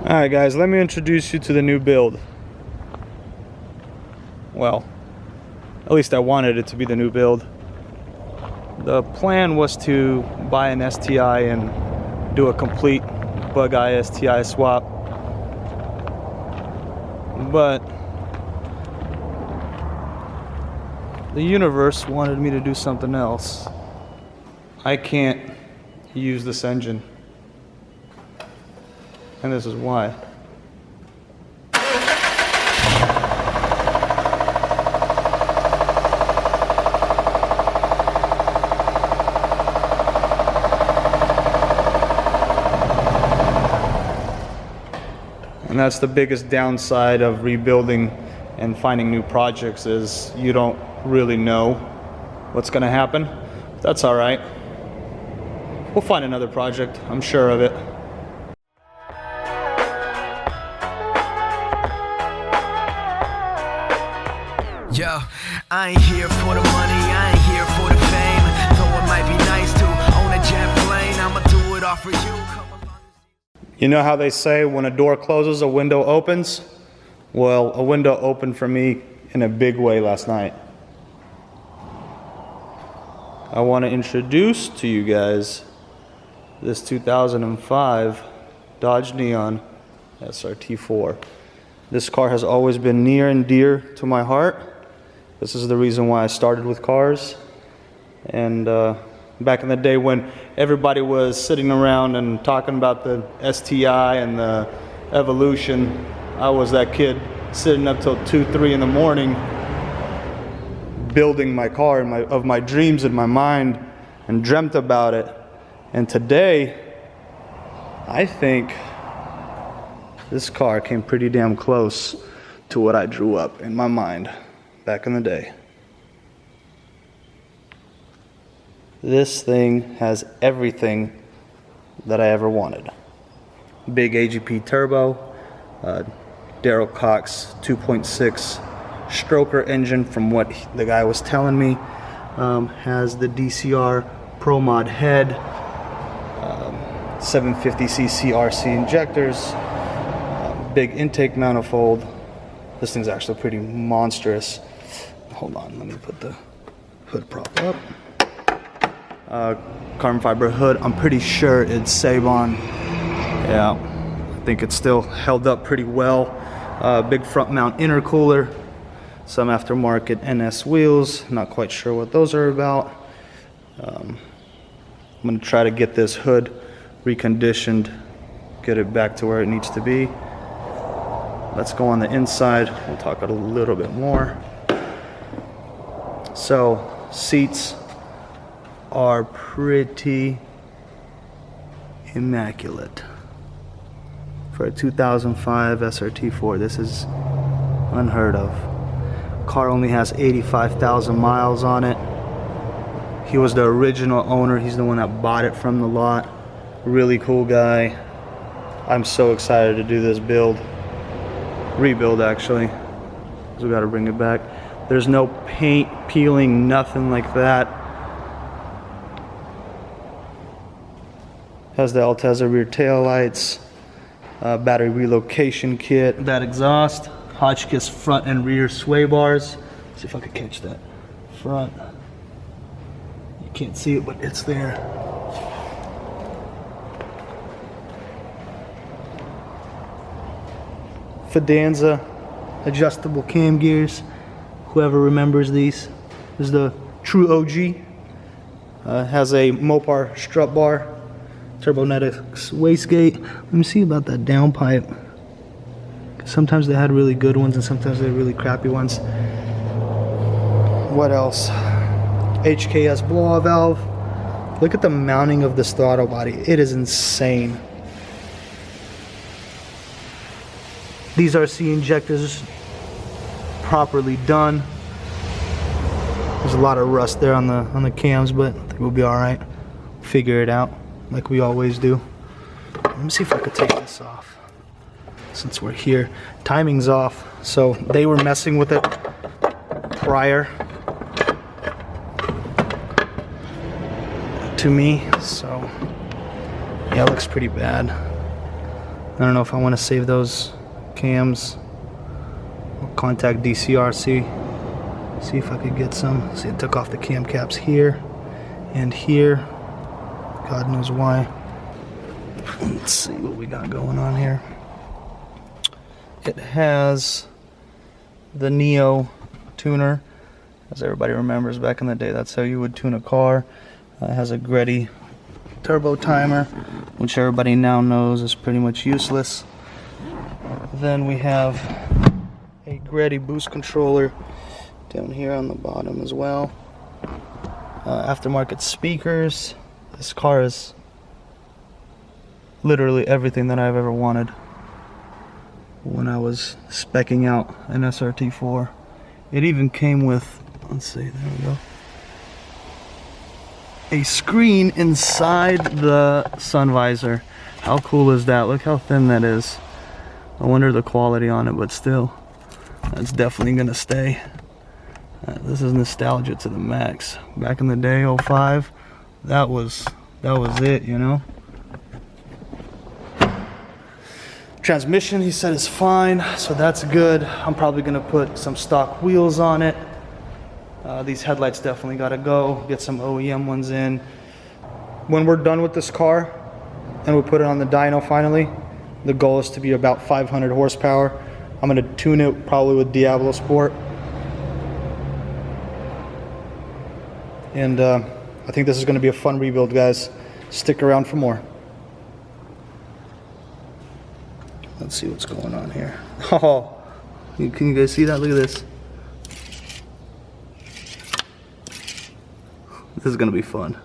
Alright guys, let me introduce you to the new build. Well, at least I wanted it to be the new build. The plan was to buy an STI and do a complete bug eye STI swap. But the universe wanted me to do something else. I can't use this engine. And this is why. And that's the biggest downside of rebuilding and finding new projects, is you don't really know what's going to happen. That's all right. We'll find another project, I'm sure of it. Yo, I ain't here for the money, I ain't here for the fame. Though it might be nice to own a jet plane, I'ma do it all for you. You know how they say when a door closes, a window opens? Well, a window opened for me in a big way last night. I want to introduce to you guys this 2005 Dodge Neon SRT-4. This car has always been near and dear to my heart. This is the reason why I started with cars. And back in the day when everybody was sitting around and talking about the STI and the Evolution, I was that kid sitting up till 2, 3 in the morning building my car of my dreams in my mind and dreamt about it. And today, I think this car came pretty damn close to what I drew up in my mind back in the day. This thing has everything that I ever wanted. Big AGP turbo, Darryl Cox 2.6 stroker engine from what the guy was telling me. Has the DCR Pro Mod head, 750cc RC injectors, big intake manifold. This thing's actually pretty monstrous. Hold on, let me put the hood prop up. Carbon fiber hood. I'm pretty sure it's Sabon. Yeah, I think it's still held up pretty well. Big front mount intercooler. Some aftermarket NS wheels. Not quite sure what those are about. I'm going to try to get this hood reconditioned, get it back to where it needs to be. Let's go on the inside. We'll talk a little bit more. So, seats are pretty immaculate. For a 2005 SRT-4, this is unheard of. Car only has 85,000 miles on it. He was the original owner. He's the one that bought it from the lot. Really cool guy. I'm so excited to do this rebuild actually, because we got to bring it back. There's no paint peeling, nothing like that. Has the Altezza rear tail lights, battery relocation kit, that exhaust, Hotchkiss front and rear sway bars. Let's see if I can catch that front. You can't see it, but it's there. Fidanza adjustable cam gears. Whoever remembers these, this is the true OG. Has a Mopar strut bar, Turbonetics wastegate. Let me see about that downpipe. Sometimes they had really good ones and sometimes they had really crappy ones. What else? HKS blow-off valve. Look at the mounting of this throttle body. It is insane. These RC injectors properly done. There's a lot of rust there on the cams, but I think we'll be all right. Figure it out like we always do. Let me see if I could take this off since we're here. Timing's off, so they were messing with it prior to me, so yeah, it looks pretty bad. I don't know if I want to save those cams. I'll contact DCRC, see if I could get some. See, it took off the cam caps here and here. God knows why. Let's see what we got going on here. It has the Neo tuner, as everybody remembers back in the day. That's how you would tune a car. It has a Greddy turbo timer, which everybody now knows is pretty much useless. Then we have a Greddy boost controller down here on the bottom as well. Aftermarket speakers. This car is literally everything that I've ever wanted when I was speccing out an SRT-4. It even came with, let's see, there we go, a screen inside the sun visor. How cool is that? Look how thin that is. I wonder the quality on it, but still, that's definitely gonna stay. This is nostalgia to the max. Back in the day, 05, that was it, you know. Transmission, he said, is fine, so that's good. I'm probably gonna put some stock wheels on it. These headlights definitely gotta go. Get some OEM ones in. When we're done with this car and we put it on the dyno finally, the goal is to be about 500 horsepower. I'm gonna tune it probably with Diablo Sport. And I think this is gonna be a fun rebuild, guys. Stick around for more. Let's see what's going on here. Oh, can you guys see that? Look at this. This is gonna be fun.